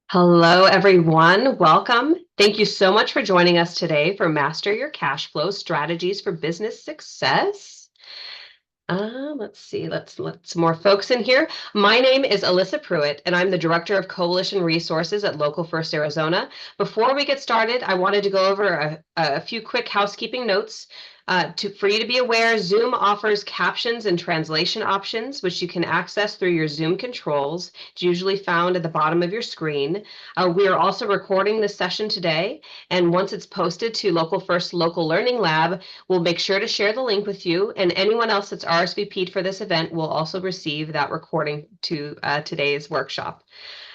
Hello, everyone. Welcome. Thank you so much for joining us today for Master Your Cash Flow Strategies for Business Success. Let's see, let's let some more folks in here. My name is Alyssa Pruitt, and I'm the Director of Coalition Resources at Local First Arizona. Before we get started, I wanted to go over a few quick housekeeping notes. For you to be aware, Zoom offers captions and translation options, which you can access through your Zoom controls. It's usually found at the bottom of your screen. We are also recording this session today, and once it's posted to Local First Local Learning Lab, we'll make sure to share the link with you, and anyone else that's RSVP'd for this event will also receive that recording to today's workshop.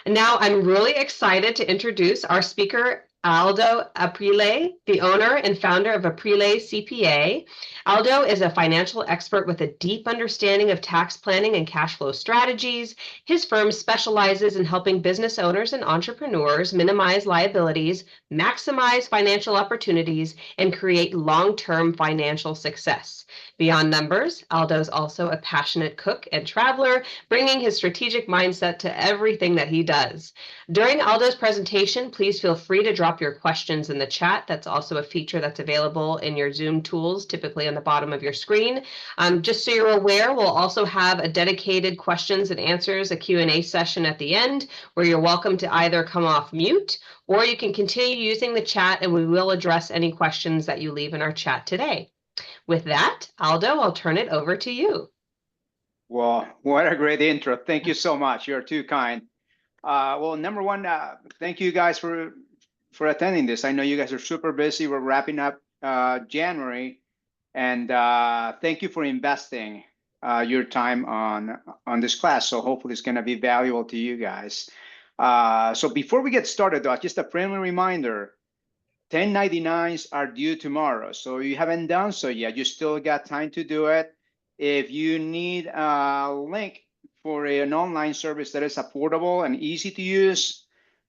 And now I'm really excited to introduce our speaker, Aldo Aprile, the owner and founder of Aprile CPA. Aldo is a financial expert with a deep understanding of tax planning and cash flow strategies. His firm specializes in helping business owners and entrepreneurs minimize liabilities, maximize financial opportunities, and create long-term financial success. Beyond numbers, Aldo is also a passionate cook and traveler, bringing his strategic mindset to everything that he does. During Aldo's presentation, please feel free to drop your questions in the chat. That's also a feature that's available in your Zoom tools, typically on the bottom of your screen. Just so you're aware, we'll also have a dedicated questions and answers, a Q&A session at the end, where you're welcome to either come off mute or you can continue using the chat, and we will address any questions that you leave in our chat today. With that, Aldo, I'll turn it over to you. Well, what a great intro. Thank you so much. You're too kind. Well, number one, thank you guys for attending this. I know you guys are super busy. We're wrapping up January, and thank you for investing your time on this class. So hopefully it's going to be valuable to you guys. So before we get started, though, just a friendly reminder, 1099s are due tomorrow. So you haven't done so yet. You still got time to do it. If you need a link for an online service that is affordable and easy to use,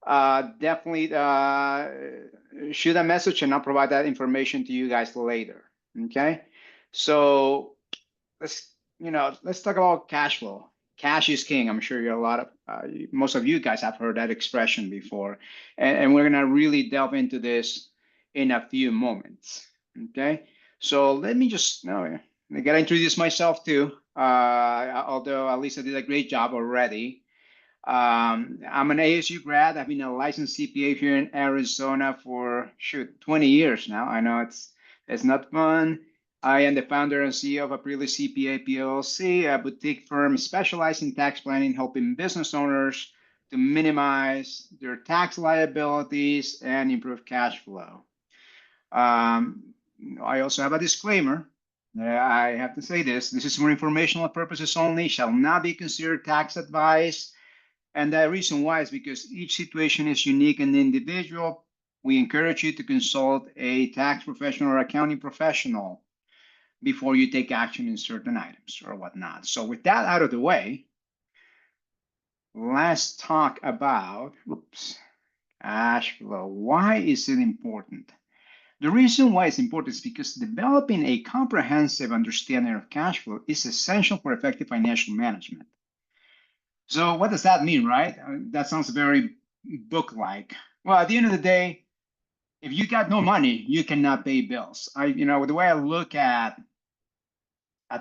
definitely shoot a message and I'll provide that information to you guys later. Okay, so let's talk about cash flow. Cash is king. I'm sure most of you guys have heard that expression before, and we're gonna really delve into this in a few moments. Okay, so let me just I gotta introduce myself too. Although Alisa did a great job already. I'm an ASU grad. I've been a licensed CPA here in Arizona for 20 years now. I know it's not fun. I am the founder and CEO of Aprile CPA PLC, a boutique firm specialized in tax planning, helping business owners to minimize their tax liabilities and improve cash flow. I also have a disclaimer. I have to say this is for informational purposes only, shall not be considered tax advice. And the reason why is because each situation is unique and individual. We encourage you to consult a tax professional or accounting professional before you take action in certain items or whatnot. So with that out of the way, let's talk about cash flow. Why is it important? The reason why it's important is because developing a comprehensive understanding of cash flow is essential for effective financial management. So what does that mean, right? That sounds very book-like. Well, at the end of the day, if you got no money, you cannot pay bills. The way I look at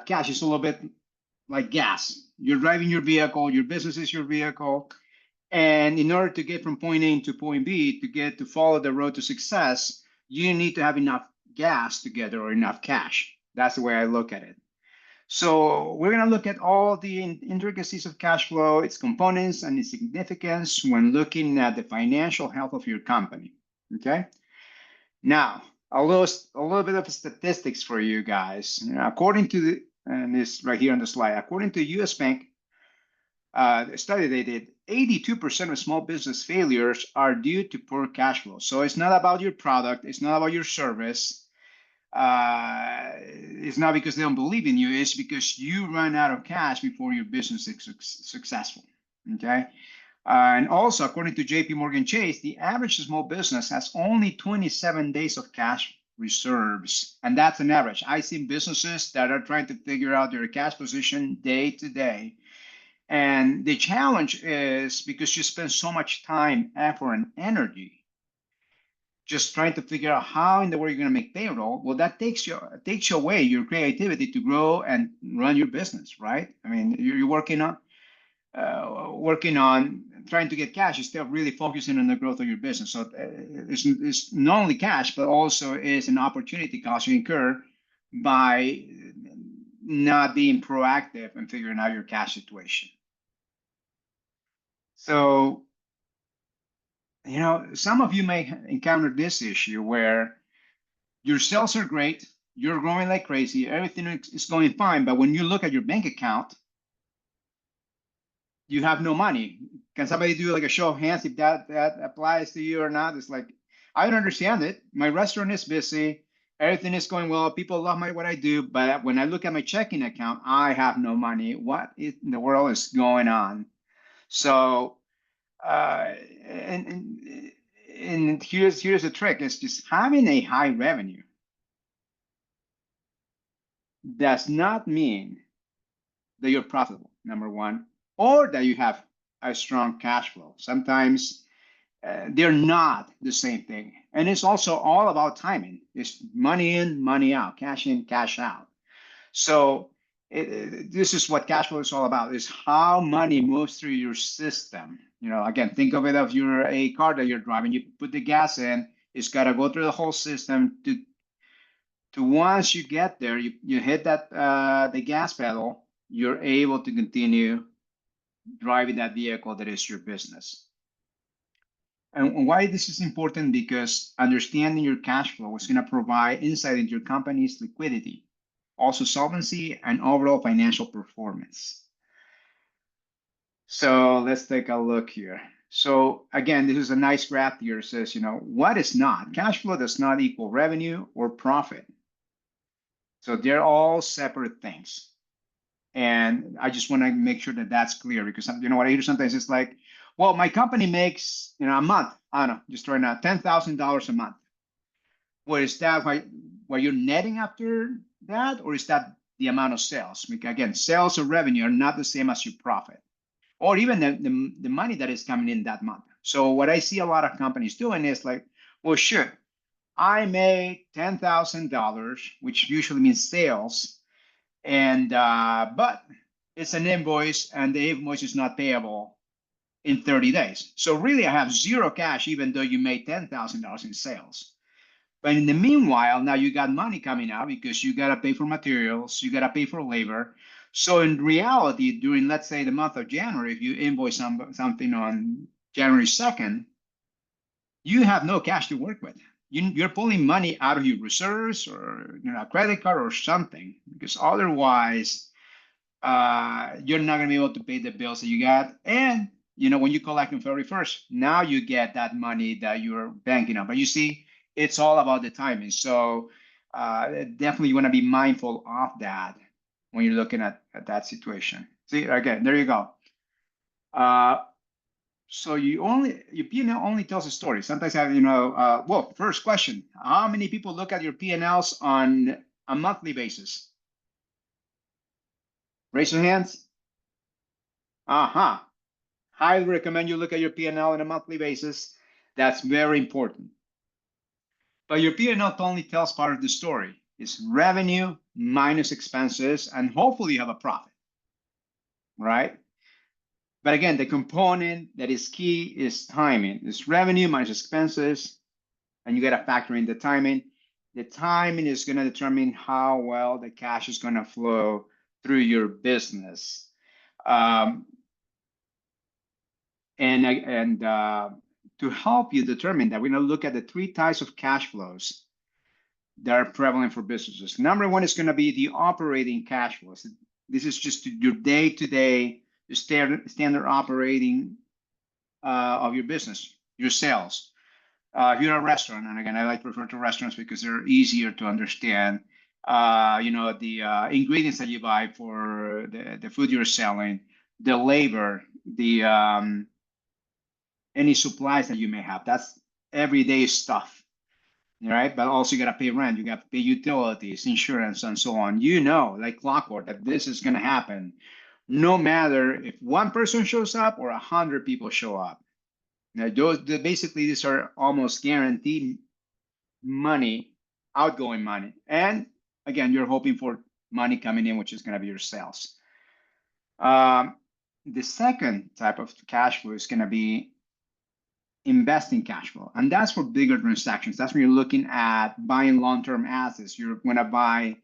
cash is a little bit like gas. You're driving your vehicle, your business is your vehicle. And in order to get from point A to point B, to follow the road to success, you need to have enough gas together or enough cash. That's the way I look at it. So we're going to look at all the intricacies of cash flow, its components, and its significance when looking at the financial health of your company. Okay. Now, a little bit of statistics for you guys. According to and this right here on the slide, according to U.S. Bank, the study they did, 82% of small business failures are due to poor cash flow. So it's not about your product. It's not about your service. It's not because they don't believe in you. It's because you run out of cash before your business is successful. Okay. And also, according to JP Morgan Chase, the average small business has only 27 days of cash reserves. And that's an average. I've seen businesses that are trying to figure out their cash position day to day. And the challenge is because you spend so much time, effort, and energy just trying to figure out how in the world you're going to make payroll. Well, that takes you away your creativity to grow and run your business, right? I mean, you're working on trying to get cash instead of really focusing on the growth of your business. So it's not only cash, but also is an opportunity cost you incur by not being proactive and figuring out your cash situation. So, some of you may encounter this issue where your sales are great, you're growing like crazy, everything is going fine, but when you look at your bank account, you have no money. Can somebody do like a show of hands if that applies to you or not? It's like, I don't understand it. My restaurant is busy, everything is going well, people love what I do, but when I look at my checking account, I have no money. What in the world is going on? So, and here's the trick: it's just having a high revenue does not mean that you're profitable, number one, or that you have a strong cash flow. Sometimes they're not the same thing. And it's also all about timing. It's money in, money out, cash in, cash out. So this is what cash flow is all about, is how money moves through your system. Again, think of it as you're a car that you're driving. You put the gas in, it's got to go through the whole system to once you get there, you hit that the gas pedal, you're able to continue driving that vehicle that is your business. And why this is important? Because understanding your cash flow is going to provide insight into your company's liquidity, also solvency and overall financial performance. So let's take a look here. So again, this is a nice graph here. It says, what is not? Cash flow does not equal revenue or profit. So they're all separate things. And I just want to make sure that that's clear, because what I hear sometimes is like, well, my company makes, a month, I don't know, just throwing out $10,000 a month. Well, is that why you're netting after that, or is that the amount of sales? Because again, sales or revenue are not the same as your profit, or even the money that is coming in that month. So what I see a lot of companies doing is like, well, sure, I made $10,000, which usually means sales, and but it's an invoice, and the invoice is not payable in 30 days. So really, I have zero cash, even though you made $10,000 in sales. But in the meanwhile, now you got money coming out because you got to pay for materials, you got to pay for labor. So in reality, during, let's say, the month of January, if you invoice something on January 2nd, you have no cash to work with. You're pulling money out of your reserves, or a credit card or something, because otherwise you're not going to be able to pay the bills that you got. And when you collect on February 1st, now you get that money that you're banking on. But you see, it's all about the timing. So definitely you want to be mindful of that when you're looking at that situation. See, again, there you go. So your P&L only tells a story. Sometimes I have, well, first question, how many people look at your P&Ls on a monthly basis? Raise your hands. Highly recommend you look at your P&L on a monthly basis. That's very important. But your P&L only tells part of the story. It's revenue minus expenses, and hopefully you have a profit, right? But again, the component that is key is timing. It's revenue minus expenses, and you got to factor in the timing. The timing is going to determine how well the cash is going to flow through your business. And to help you determine that, we're going to look at the three types of cash flows that are prevalent for businesses. Number one is going to be the operating cash flows. This is just your day-to-day standard operating of your business, your sales. If you're a restaurant, and again, I like to refer to restaurants because they're easier to understand. The ingredients that you buy for the food you're selling, the labor, the any supplies that you may have. That's everyday stuff, right? But also you got to pay rent, you got to pay utilities, insurance, and so on. Like clockwork, that this is going to happen no matter if one person shows up or 100 people show up. Now, basically, these are almost guaranteed money, outgoing money. And again, you're hoping for money coming in, which is going to be your sales. The second type of cash flow is going to be investing cash flow. And that's for bigger transactions. That's when you're looking at buying long-term assets. You're going to buy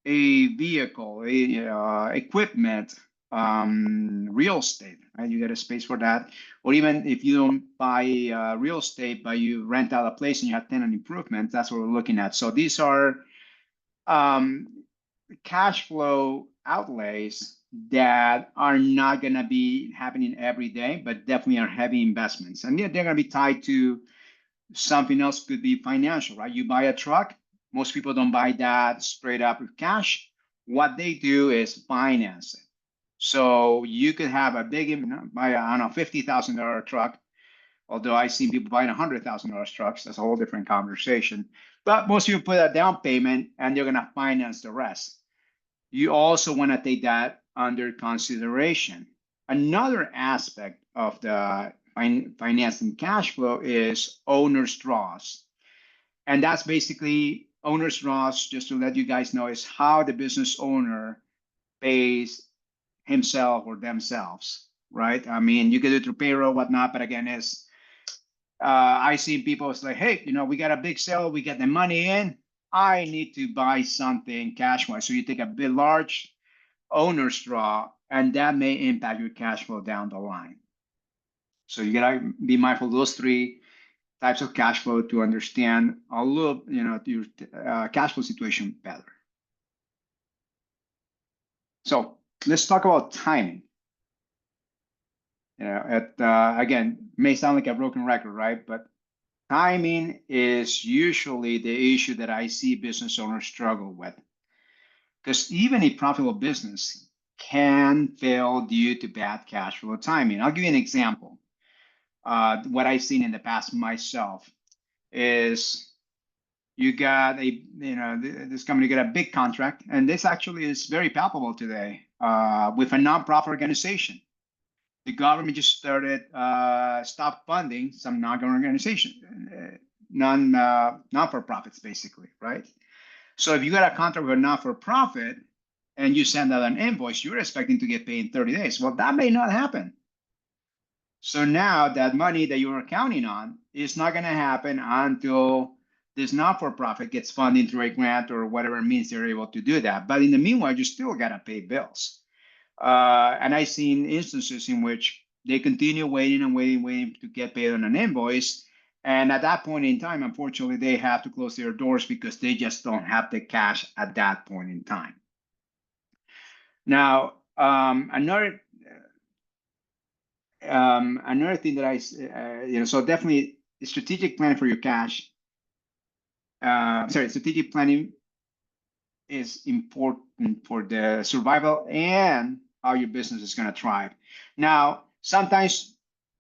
a vehicle, equipment, real estate, right? You get a space for that. Or even if you don't buy real estate, but you rent out a place and you have tenant improvements, that's what we're looking at. So these are cash flow outlays that are not going to be happening every day, but definitely are heavy investments. And they're going to be tied to something else, could be financial, right? You buy a truck. Most people don't buy that straight up with cash. What they do is finance it. So you could have a big, buy a, I don't know, $50,000 truck. Although I see people buying $100,000 trucks, that's a whole different conversation. But most people put a down payment and they're going to finance the rest. You also want to take that under consideration. Another aspect of the financing cash flow is owner's draws. And that's basically owner's draws, just to let you guys know, is how the business owner pays himself or themselves, right? I mean, you can do it through payroll, whatnot, but again, I see people say, hey, we got a big sale, we get the money in, I need to buy something cash-wise. So you take a big, large owner's draw, and that may impact your cash flow down the line. So you gotta be mindful of those three types of cash flow to understand a little, your cash flow situation better. So let's talk about timing. Again, may sound like a broken record, right? But timing is usually the issue that I see business owners struggle with. Because even a profitable business can fail due to bad cash flow timing. I'll give you an example. What I've seen in the past myself is you got this company got a big contract, and this actually is very palpable today with a nonprofit organization. The government just started stop funding some non-government organization, non-for-profits, basically, right? So if you got a contract with a not-for-profit and you send out an invoice, you're expecting to get paid in 30 days. Well, that may not happen. So now that money that you were counting on is not going to happen until this not-for-profit gets funding through a grant or whatever means they're able to do that. But in the meanwhile, you still got to pay bills. And I've seen instances in which they continue waiting and waiting to get paid on an invoice. And at that point in time, unfortunately, they have to close their doors because they just don't have the cash at that point in time. Now, another thing that so definitely strategic planning for your cash. Strategic planning is important for the survival and how your business is going to thrive. Now, sometimes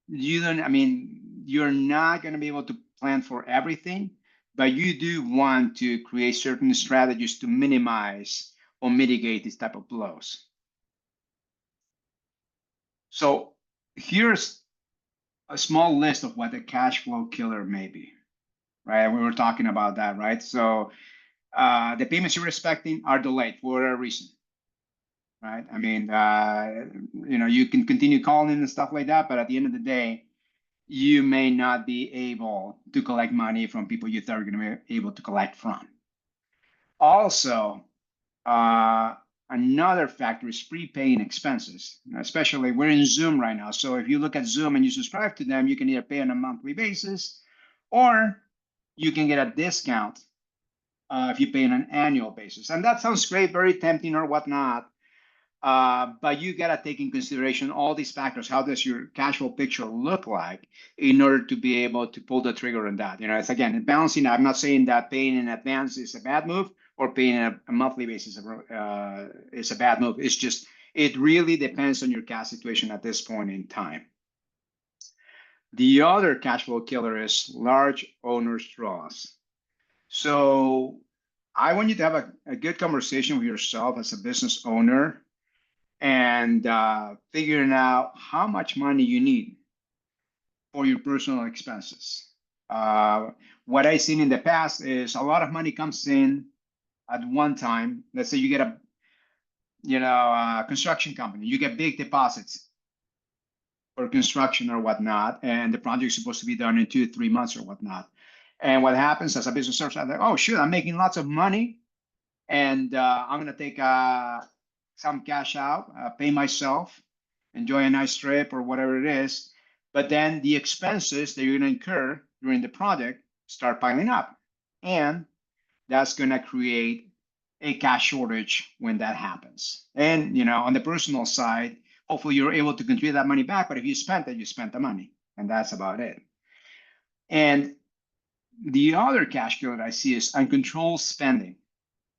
you're not going to be able to plan for everything, but you do want to create certain strategies to minimize or mitigate these type of blows. So here's a small list of what a cash flow killer may be, right? We were talking about that, right? So the payments you're expecting are delayed for a reason, right? I mean, you can continue calling and stuff like that, but at the end of the day, you may not be able to collect money from people you thought were going to be able to collect from. Also, another factor is prepaying expenses, especially we're in Zoom right now. So if you look at Zoom and you subscribe to them, you can either pay on a monthly basis or you can get a discount if you pay on an annual basis. And that sounds great, very tempting or whatnot. But you got to take in consideration all these factors. How does your cash flow picture look like in order to be able to pull the trigger on that? It's again, balancing. I'm not saying that paying in advance is a bad move or paying on a monthly basis is a bad move. It's just, it really depends on your cash situation at this point in time. The other cash flow killer is large owner's draws. So I want you to have a good conversation with yourself as a business owner and figuring out how much money you need for your personal expenses. What I've seen in the past is a lot of money comes in at one time. Let's say you get a construction company, you get big deposits for construction or whatnot, and the project is supposed to be done in 2 to 3 months or whatnot. And what happens as a business owner, I'm like, oh shoot, I'm making lots of money, and I'm gonna take some cash out, pay myself, enjoy a nice trip or whatever it is. But then the expenses that you're gonna incur during the project start piling up, and that's gonna create a cash shortage when that happens. And on the personal side, hopefully you're able to contribute that money back. But if you spent it, you spent the money, and that's about it. And the other cash killer that I see is uncontrolled spending.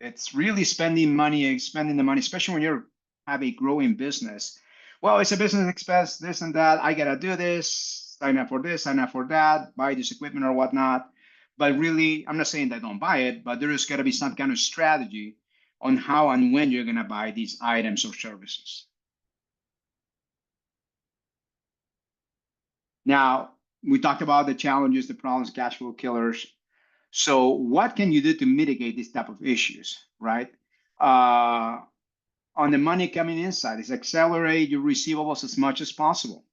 It's really spending the money, especially when you have a growing business. Well, it's a business expense, this and that. I gotta do this, sign up for this, sign up for that, buy this equipment or whatnot. But really, I'm not saying that don't buy it, but there is gotta be some kind of strategy on how and when you're gonna buy these items or services. Now, we talked about the challenges, the problems, cash flow killers. So what can you do to mitigate these type of issues, right? On the money coming inside is accelerate your receivables as much as possible,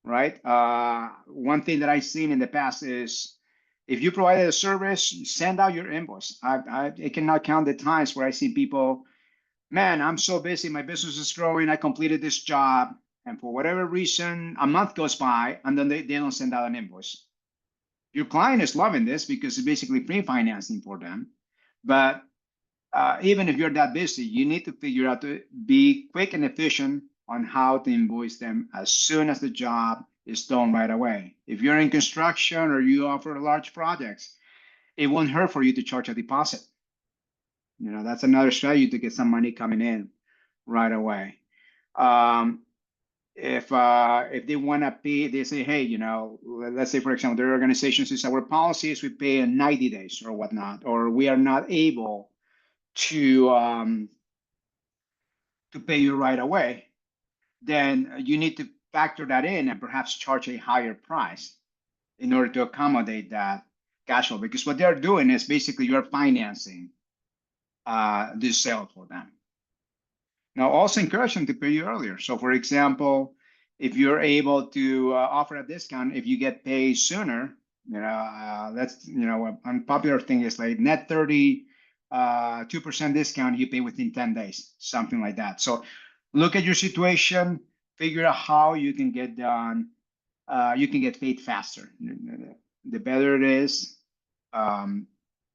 right? One thing that I've seen in the past is if you provided a service, send out your invoice. I cannot count the times where I see people, man, I'm so busy, my business is growing, I completed this job, and for whatever reason, a month goes by, and then they don't send out an invoice. Your client is loving this because it's basically free financing for them. But even if you're that busy, you need to figure out to be quick and efficient on how to invoice them as soon as the job is done right away. If you're in construction or you offer large projects, it won't hurt for you to charge a deposit. That's another strategy to get some money coming in right away. If they want to pay, they say, hey, let's say, for example, their organization says our policy is we pay in 90 days or whatnot, or we are not able to pay you right away, then you need to factor that in and perhaps charge a higher price in order to accommodate that cash flow. Because what they're doing is basically you're financing this sale for them. Now, also encourage them to pay you earlier. So, for example, if you're able to offer a discount, if you get paid sooner, that's unpopular thing is like net 2% discount, you pay within 10 days, something like that. So look at your situation, figure out how you can get done, you can get paid faster. The better it is,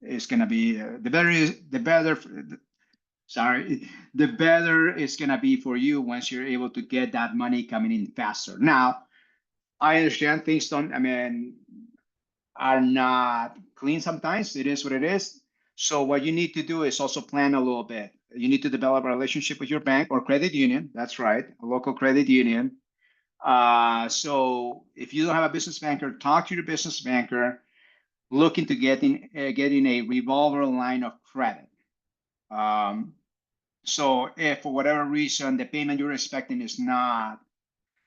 it's gonna be the better it's gonna be for you once you're able to get that money coming in faster. Now, I understand things are not clean sometimes. It is what it is. So what you need to do is also plan a little bit. You need to develop a relationship with your bank or credit union. That's right, a local credit union. So if you don't have a business banker, talk to your business banker. Look into getting a revolver line of credit. So if for whatever reason the payment you're expecting is not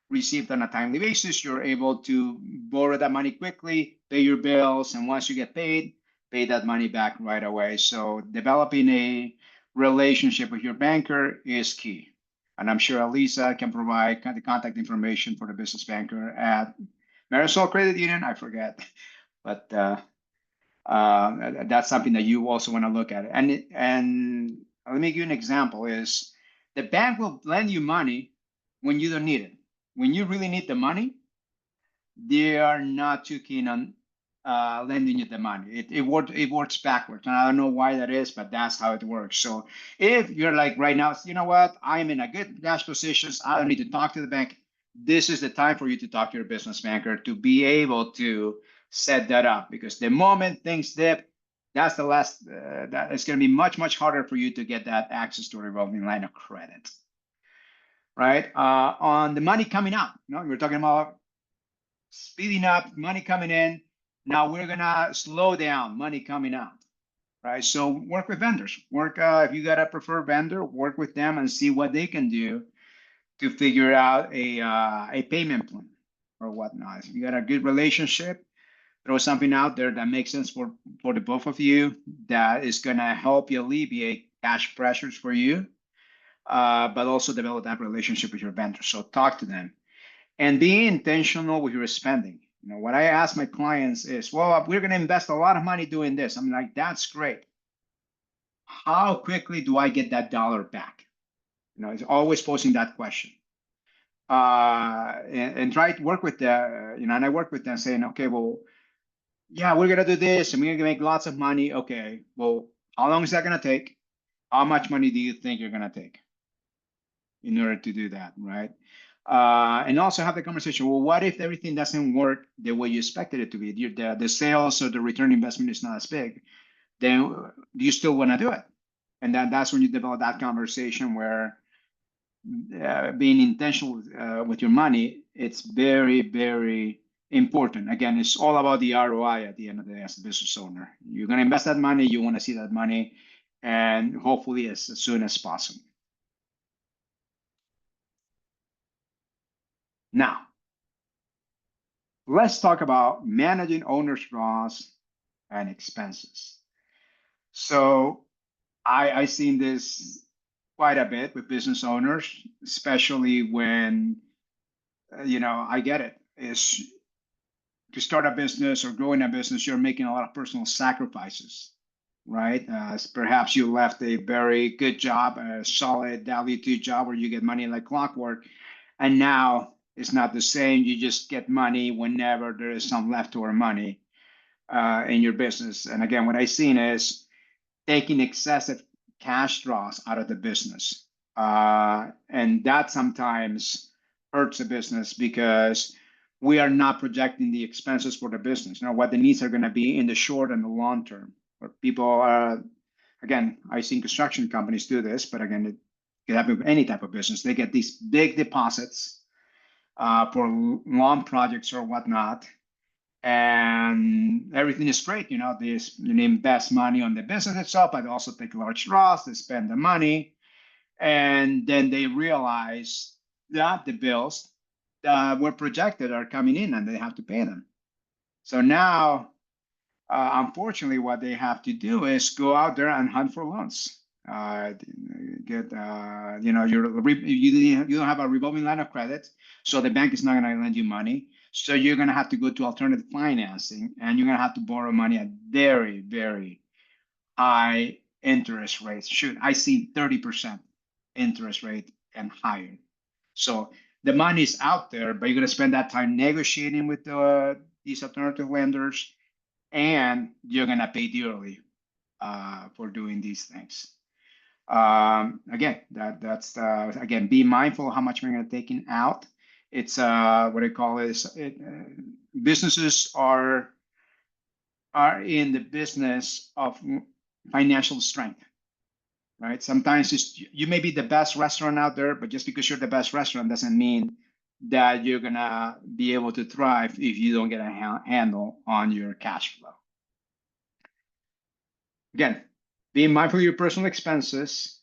received on a timely basis, you're able to borrow that money quickly, pay your bills, and once you get paid, pay that money back right away. So developing a relationship with your banker is key. And I'm sure Elisa can provide the contact information for the business banker at Marisol Credit Union. I forget, but that's something that you also want to look at. And let me give you an example is the bank will lend you money when you don't need it. When you really need the money, they are not too keen on lending you the money. It works backwards. And I don't know why that is, but that's how it works. So if you're like right now, you know what, I'm in a good cash position, I don't need to talk to the bank. This is the time for you to talk to your business banker to be able to set that up, because the moment things dip, that's the last, that it's going to be much, much harder for you to get that access to a revolving line of credit. Right? On the money coming out, we're talking about speeding up, money coming in. Now we're gonna slow down money coming out, right? So work with vendors. If you got a preferred vendor, work with them and see what they can do to figure out a payment plan or whatnot. If you got a good relationship, throw something out there that makes sense for the both of you, that is going to help you alleviate cash pressures for you, but also develop that relationship with your vendor. So talk to them and be intentional with your spending. You know, what I ask my clients is, well, we're going to invest a lot of money doing this. I'm like, that's great. How quickly do I get that dollar back? You know, it's always posing that question. And try to work with the, you know, and I work with them saying, okay, well, yeah, we're gonna do this and we're gonna make lots of money. Okay, well, how long is that gonna take? How much money do you think you're gonna take in order to do that, right? And also have the conversation. Well, what if everything doesn't work the way you expected it to be? The sales or the return investment is not as big. Then do you still want to do it? And that's when you develop that conversation where being intentional with your money, it's very, very important. Again, it's all about the ROI at the end of the day as a business owner. You're going to invest that money, you want to see that money, and hopefully as soon as possible. Now, let's talk about managing owner's draws and expenses. So I've seen this quite a bit with business owners, especially when, you know, I get it. Is to start a business or growing a business, you're making a lot of personal sacrifices, right? Perhaps you left a very good job, a solid W-2 job where you get money like clockwork, and now it's not the same. You just get money whenever there is some leftover money in your business. And again, what I've seen is taking excessive cash draws out of the business. And that sometimes hurts the business because we are not projecting the expenses for the business, you know, what the needs are going to be in the short and the long term. Or people are, again, I've seen construction companies do this, but again, it can happen with any type of business. They get these big deposits for long projects or whatnot, and everything is great. You know, they invest money on the business itself, but also take large draws, they spend the money, and then they realize that the bills were projected are coming in and they have to pay them. So now, unfortunately, what they have to do is go out there and hunt for loans. You know, you don't have a revolving line of credit, so the bank is not going to lend you money. So you're going to have to go to alternative financing, and you're going to have to borrow money at very, very high interest rates. Shoot, I see 30% interest rate and higher. So the money is out there, but you're going to spend that time negotiating with these alternative lenders, and you're going to pay dearly for doing these things. Again, that's again, be mindful of how much we're going to take out. It's what I call is businesses are in the business of financial strength, right? Sometimes you may be the best restaurant out there, but just because you're the best restaurant doesn't mean that you're gonna be able to thrive if you don't get a handle on your cash flow. Again, being mindful of your personal expenses.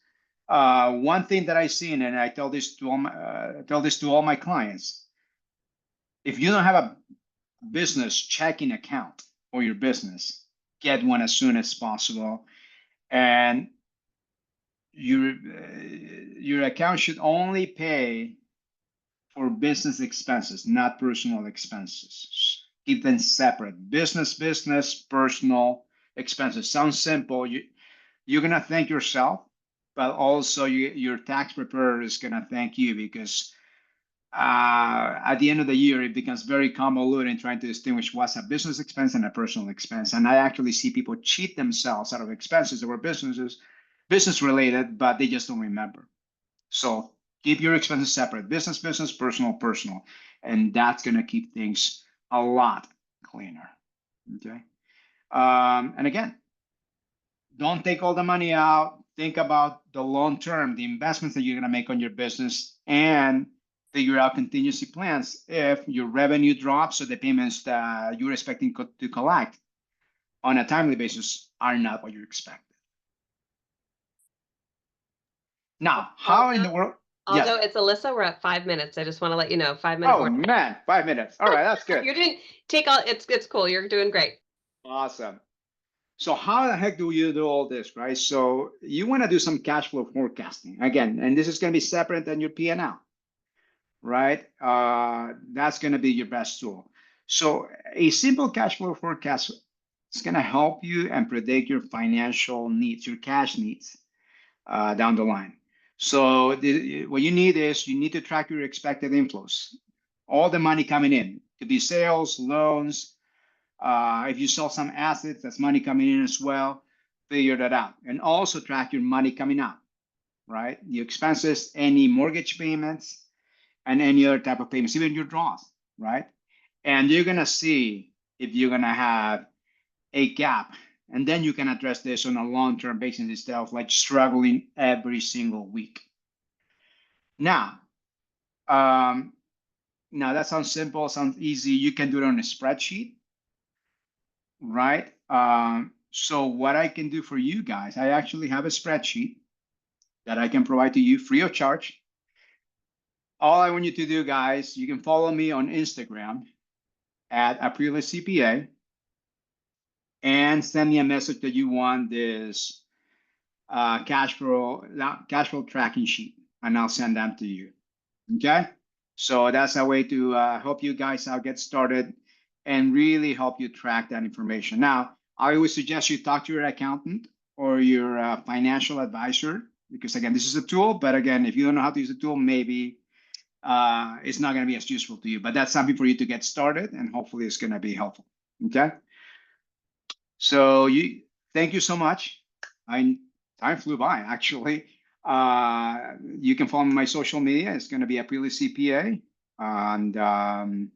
One thing that I've seen, and I tell this to all my clients, if you don't have a business checking account for your business, get one as soon as possible. And your account should only pay for business expenses, not personal expenses. Keep them separate. Business, personal expenses. Sounds simple. You're gonna thank yourself, but also your tax preparer is gonna thank you, because at the end of the year, it becomes very convoluted in trying to distinguish what's a business expense and a personal expense. And I actually see people cheat themselves out of expenses that were business related, but they just don't remember. So keep your expenses separate. Business, personal. And that's going to keep things a lot cleaner. Okay. And again, don't take all the money out. Think about the long term, the investments that you're going to make on your business, and figure out contingency plans if your revenue drops or the payments that you're expecting to collect on a timely basis are not what you expected. Now, how in the world? Although it's Alyssa, we're at 5 minutes. I just want to let you know, 5 minute. Oh man, 5 minutes. All right, that's good. You didn't take all. It's cool. You're doing great. Awesome. So how the heck do you do all this, right? So you want to do some cash flow forecasting again, and this is going to be separate than your P&L, right? That's going to be your best tool. So a simple cash flow forecast is going to help you and predict your financial needs, your cash needs down the line. So what you need is you need to track your expected inflows, all the money coming in. It could be sales, loans. If you sell some assets, that's money coming in as well. Figure that out, and also track your money coming out, right? Your expenses, any mortgage payments, and any other type of payments, even your draws, right? And you're gonna see if you're gonna have a gap, and then you can address this on a long-term basis instead of like struggling every single week. Now, now that sounds simple, sounds easy. You can do it on a spreadsheet, right? So what I can do for you guys, I actually have a spreadsheet that I can provide to you free of charge. All I want you to do, guys, you can follow me on Instagram at Aprile CPA and send me a message that you want this cash flow tracking sheet, and I'll send them to you. Okay, so that's a way to help you guys out get started and really help you track that information. Now, I always suggest you talk to your accountant or your financial advisor, because again, this is a tool, but again, if you don't know how to use the tool, maybe it's not going to be as useful to you, but that's something for you to get started, and hopefully it's going to be helpful. Okay, so thank you so much. Time flew by, actually. You can follow my social media. It's going to be Aprile CPA. And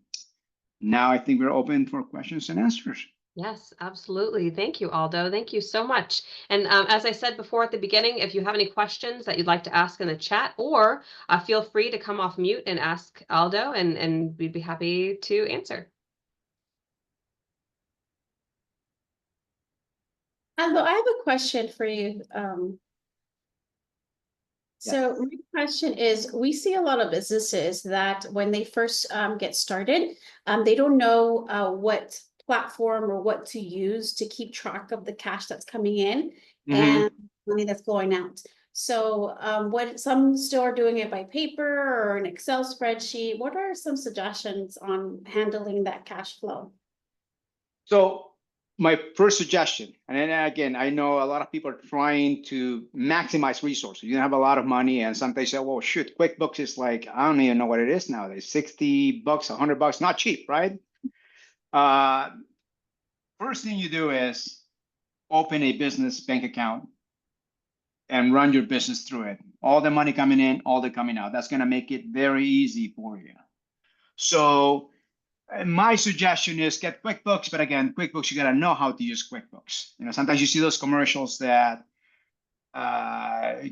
now I think we're open for questions and answers. Yes, absolutely. Thank you, Aldo. Thank you so much. And as I said before at the beginning, if you have any questions that you'd like to ask in the chat, or feel free to come off mute and ask Aldo, and we'd be happy to answer. Aldo, I have a question for you. So my question is, we see a lot of businesses that when they first get started, they don't know what platform or what to use to keep track of the cash that's coming in and money that's going out. So what some still are doing it by paper or an Excel spreadsheet. What are some suggestions on handling that cash flow? So my first suggestion, and then again, I know a lot of people are trying to maximize resources. You have a lot of money, and sometimes say, well, shoot, QuickBooks is like, I don't even know what it is nowadays, $60, $100, not cheap, right? First thing you do is open a business bank account and run your business through it. All the money coming in, all the coming out. That's going to make it very easy for you. So my suggestion is get QuickBooks, but again, QuickBooks, you got to know how to use QuickBooks. You know, sometimes you see those commercials that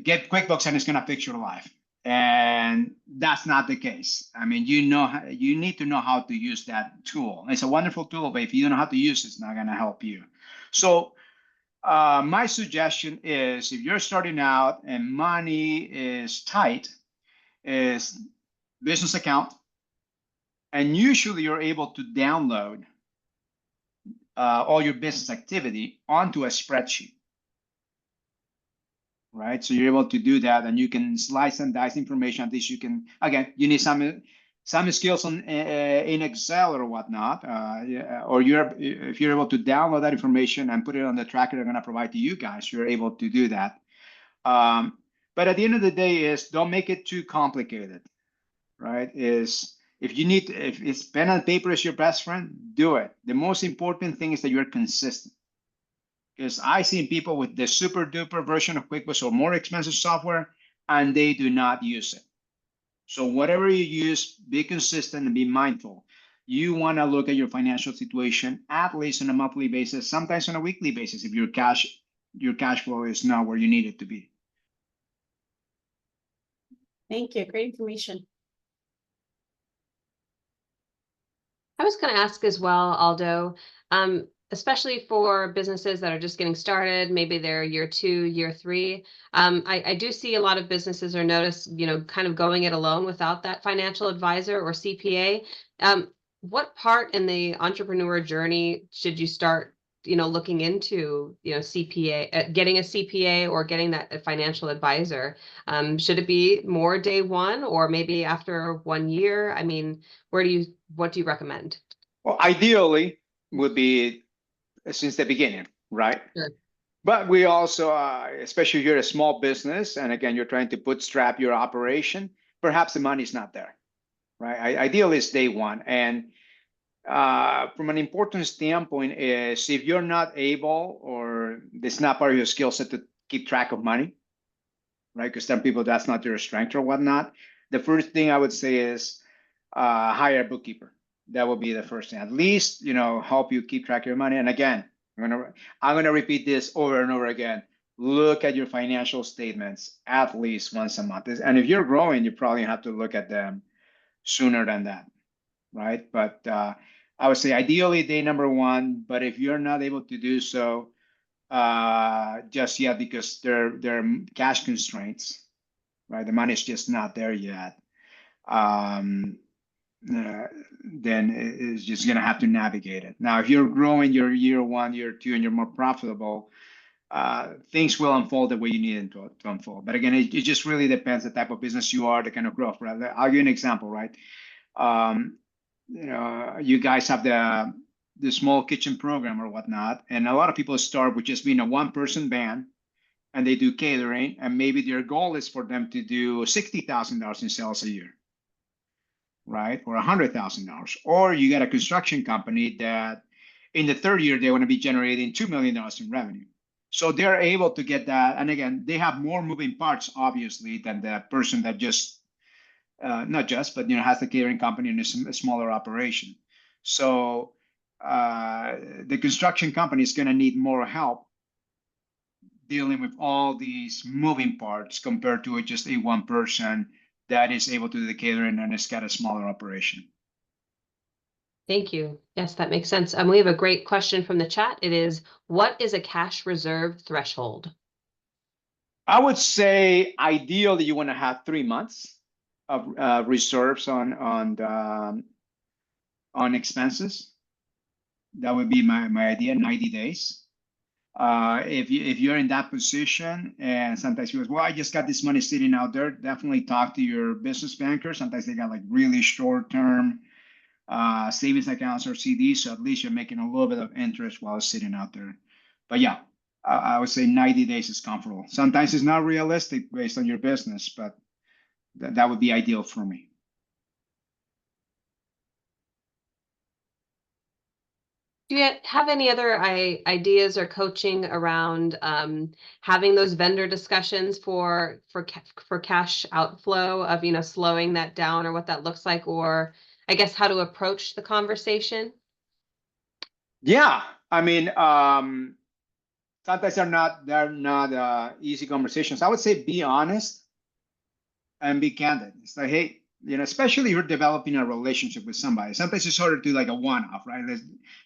get QuickBooks and it's going to fix your life. And that's not the case. I mean, you need to know how to use that tool. It's a wonderful tool, but if you don't know how to use it, it's not going to help you. So my suggestion is, if you're starting out and money is tight, is business account. And usually you're able to download all your business activity onto a spreadsheet, right? So you're able to do that, and you can slice and dice information. At least you can, again, you need some skills in Excel or whatnot, or if you're able to download that information and put it on the tracker they're going to provide to you guys, you're able to do that. But at the end of the day, don't make it too complicated, right? If it's pen and paper is your best friend, do it. The most important thing is that you're consistent. Because I've seen people with the super duper version of QuickBooks or more expensive software, and they do not use it. So whatever you use, be consistent and be mindful. You want to look at your financial situation at least on a monthly basis, sometimes on a weekly basis, if your cash flow is not where you need it to be. Thank you. Great information. I was going to ask as well, Aldo, especially for businesses that are just getting started, maybe they're year 2, year 3. I do see a lot of businesses are notice, kind of going it alone without that financial advisor or CPA. What part in the entrepreneur journey should you start, looking into, CPA, getting a CPA or getting that financial advisor? Should it be more day one or maybe after 1 year? I mean, what do you recommend? Well, ideally would be since the beginning, right? Sure. But we also, especially if you're a small business, and again, you're trying to bootstrap your operation, perhaps the money's not there, right? Ideally, it's day one. And from an important standpoint is if you're not able or it's not part of your skill set to keep track of money, right? Because some people, that's not their strength or whatnot. The first thing I would say is hire a bookkeeper. That would be the first thing. At least, help you keep track of your money. And again, I'm gonna repeat this over and over again. Look at your financial statements at least once a month. And if you're growing, you probably have to look at them sooner than that, right? But I would say ideally day number one. But if you're not able to do so just yet because there are cash constraints, right? The money's just not there yet. Then it's just going to have to navigate it. Now, if you're growing your year 1, year 2, and you're more profitable, things will unfold the way you need them to unfold. But again, it just really depends the type of business you are, the kind of growth. Right? I'll give you an example, right? You guys have the small kitchen program or whatnot, and a lot of people start with just being a one-person band, and they do catering, and maybe their goal is for them to do $60,000 in sales a year, right? Or $100,000. Or you get a construction company that in the third year, they want to be generating $2 million in revenue. So they're able to get that. And again, they have more moving parts, obviously, than the person that just, not just, but, has the catering company and a smaller operation. So the construction company is going to need more help dealing with all these moving parts compared to just a one person that is able to do the catering and has got a smaller operation. Thank you. Yes, that makes sense. We have a great question from the chat. It is, what is a cash reserve threshold? I would say ideally you want to have 3 months of reserves on expenses. That would be my idea, 90 days. If you're in that position and sometimes you go, well, I just got this money sitting out there, definitely talk to your business banker. Sometimes they got like really short-term savings accounts or CDs, so at least you're making a little bit of interest while it's sitting out there. But yeah, I would say 90 days is comfortable. Sometimes it's not realistic based on your business, but that would be ideal for me. Do you have any other ideas or coaching around having those vendor discussions for cash outflow of, slowing that down or what that looks like, or I guess how to approach the conversation? Yeah, I mean, sometimes they're not easy conversations. I would say be honest and be candid. It's like, hey, especially if you're developing a relationship with somebody. Sometimes it's harder to do like a one-off, right?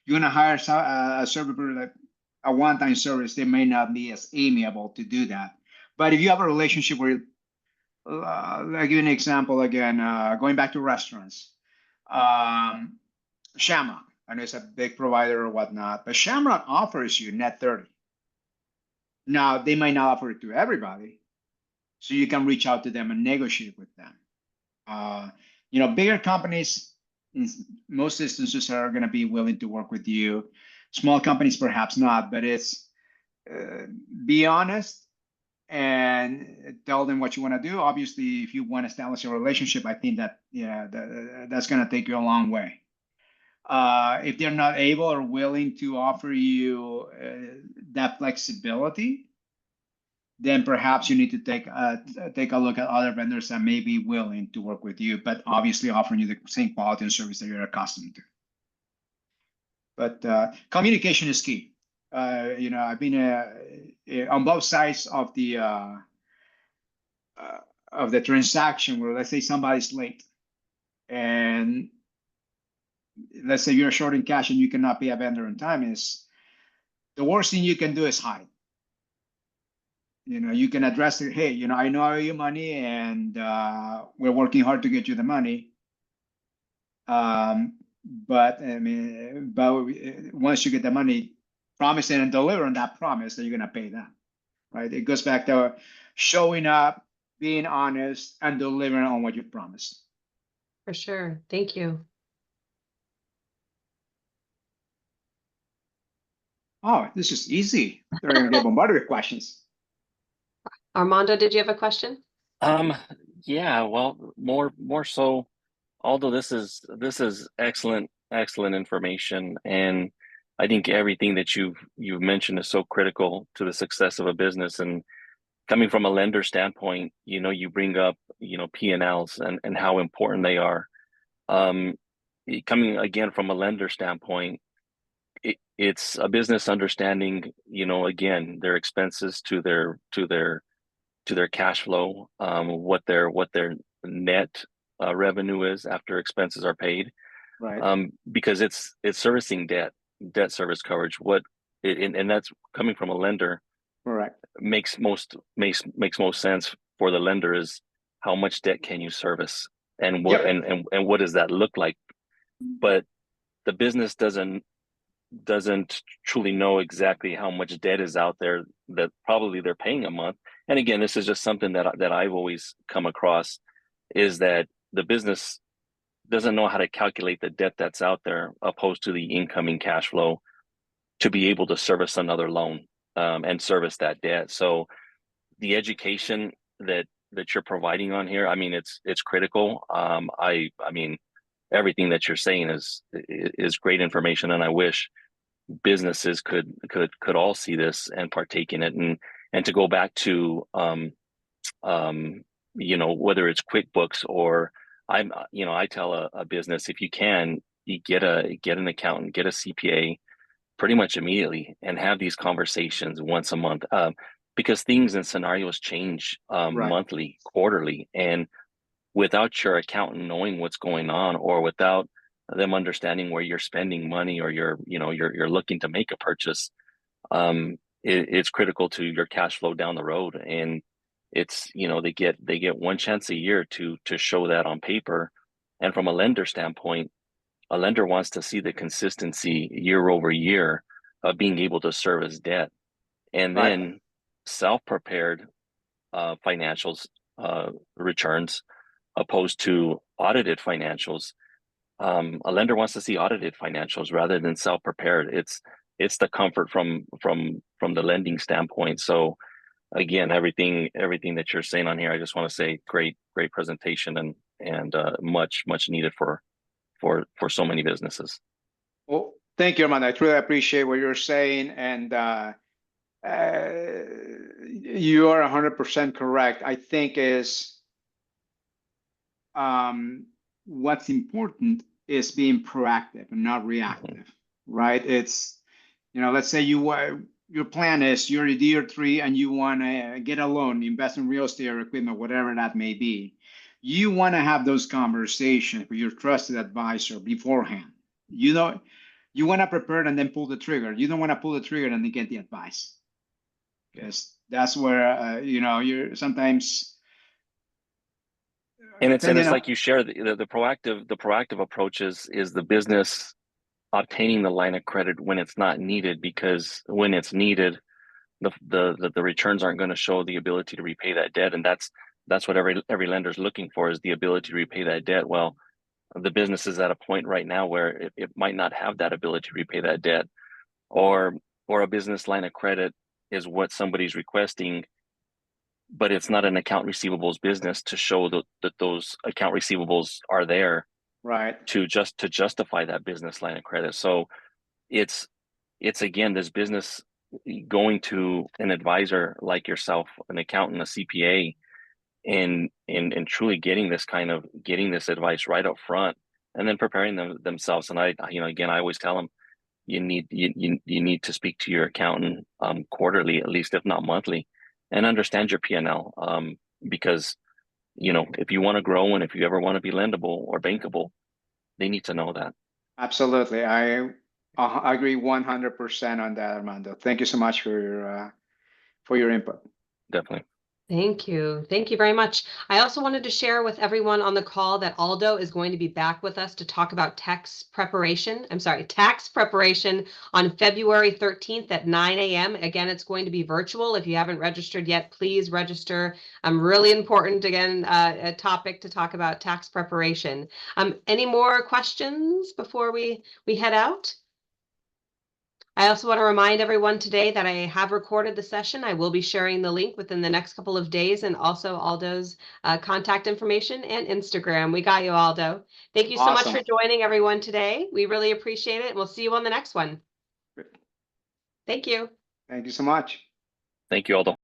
You're gonna hire a server like a one-time service. They may not be as amiable to do that. But if you have a relationship where, I'll give you an example again. Going back to restaurants, Shamrock. I know it's a big provider or whatnot, but Shamrock offers you net 30. Now they might not offer it to everybody, so you can reach out to them and negotiate with them. Bigger companies, in most instances, are going to be willing to work with you. Small companies, perhaps not, but it's be honest and tell them what you want to do. Obviously, if you want to establish a relationship, I think that, that's going to take you a long way. If they're not able or willing to offer you that flexibility, then perhaps you need to take a look at other vendors that may be willing to work with you, but obviously offering you the same quality and service that you're accustomed to. But communication is key. I've been on both sides of the transaction where, let's say, somebody's late, and let's say you're short in cash and you cannot pay a vendor on time. Is the worst thing you can do is hide. You can address it. Hey, I know I owe you money, and we're working hard to get you the money. But I mean, once you get the money, promising and deliver on that promise that you're gonna pay them, right? It goes back to showing up, being honest, and delivering on what you promised. For sure. Thank you. Oh, this is easy. They're gonna get bombarded with questions. Armando, did you have a question? Yeah, well, more so, although this is excellent information, and I think everything that you've mentioned is so critical to the success of a business. And coming from a lender standpoint, you bring up, P&Ls and how important they are. Coming again from a lender standpoint, it's a business understanding, again, their expenses to their cash flow, what their net revenue is after expenses are paid, Right. because it's servicing debt service coverage. And that's coming from a lender. Correct. Makes most sense for the lender is how much debt can you service, and what and what does that look like. But the business doesn't truly know exactly how much debt is out there that probably they're paying a month. And again, this is just something that I've always come across, is that the business doesn't know how to calculate the debt that's out there opposed to the incoming cash flow to be able to service another loan, and service that debt. So the education that you're providing on here, I mean, it's critical. I mean, everything that you're saying is great information, and I wish businesses could all see this and partake in it. And to go back to whether it's QuickBooks or I tell a business, if you can, you get an accountant, get a CPA pretty much immediately, and have these conversations once a month, because things and scenarios change Right. monthly, quarterly, and without your accountant knowing what's going on, or without them understanding where you're spending money, or you're looking to make a purchase, it's critical to your cash flow down the road. And it's, they get one chance a year to show that on paper. And from a lender standpoint, a lender wants to see the consistency year over year of being able to service debt. And Right. then self-prepared financials, returns, opposed to audited financials. A lender wants to see audited financials rather than self-prepared. It's the comfort from the lending standpoint. So again, everything that you're saying on here, I just want to say great presentation, and much needed for so many businesses. Well, thank you, Armando. I truly appreciate what you're saying, and you are 100% correct. I think what's important is being proactive and not reactive, right? It's, let's say your plan is you're a year 3 and you want to get a loan, invest in real estate or equipment, whatever that may be. You want to have those conversations with your trusted advisor beforehand. You want to prepare and then pull the trigger. You don't want to pull the trigger and then get the advice, because that's where you're sometimes. And it's like you share the proactive approach is the business obtaining the line of credit when it's not needed, because when it's needed, the returns aren't going to show the ability to repay that debt. And that's what every lender's looking for, is the ability to repay that debt. Well, the business is at a point right now where it might not have that ability to repay that debt, or a business line of credit is what somebody's requesting, but it's not an account receivables business to show that those account receivables are there, right, to justify that business line of credit. So it's again, this business going to an advisor like yourself, an accountant, a CPA, and truly getting this advice right up front, and then preparing themselves. And I always tell them, you need to speak to your accountant quarterly, at least, if not monthly, and understand your P&L, because if you want to grow, and if you ever want to be lendable or bankable, they need to know that. Absolutely. I agree 100% on that, Armando. Thank you so much for your input. Definitely. Thank you. Thank you very much. I also wanted to share with everyone on the call that Aldo is going to be back with us to talk about tax preparation on February 13th at 9 a.m. Again, it's going to be virtual. If you haven't registered yet, please register. Really important, again, a topic to talk about tax preparation. Any more questions before we head out? I also want to remind everyone today that I have recorded the session. I will be sharing the link within the next couple of days, and also Aldo's contact information and Instagram. We got you, Aldo. Thank you so much Awesome. for joining everyone today. We really appreciate it, and we'll see you on the next one. Thank you. Thank you so much. Thank you, Aldo.